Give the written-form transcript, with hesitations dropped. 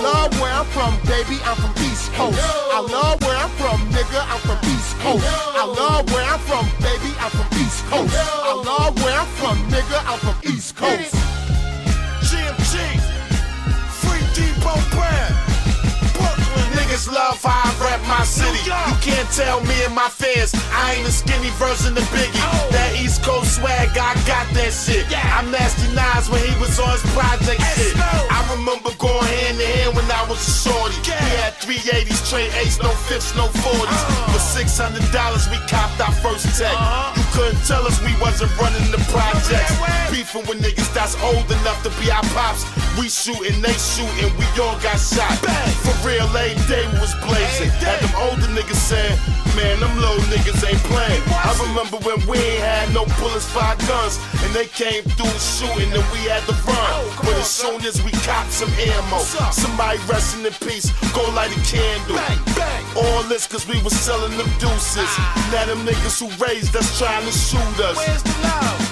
love where I'm from, baby, I'm from East Coast. I love where I'm from, nigga, I'm from East Coast. I love where I'm from, baby, I'm from East Coast. I love where I'm from, nigga, I'm from East Coast. GMG, Free Depot Brand, Brooklyn. Niggas love how I rap my city. You can't tell me and my fans I ain't a skinny version of Biggie. That East Coast swag, I got that shit. I'm Nasty Nas when he was on his project shit. I remember going hand in hand when I was a shorty. We had 380s, trade 8s, no 5s, no 40s. For $600 we copped our first tech. You couldn't tell us we wasn't running the projects. Beefing with niggas that's old enough to be our pops. We shootin', they shootin', we all got shot. For real, every day we was blazing. Had them older niggas saying, man, them little niggas ain't playing. I remember when we ain't had no bullets for our guns, and they came through shooting and we had to run. But as soon as we copped some ammo, somebody resting in peace, go light a candle. All this cause we was selling them deuces. Now them niggas who raised us trying to shoot us. Where's the love?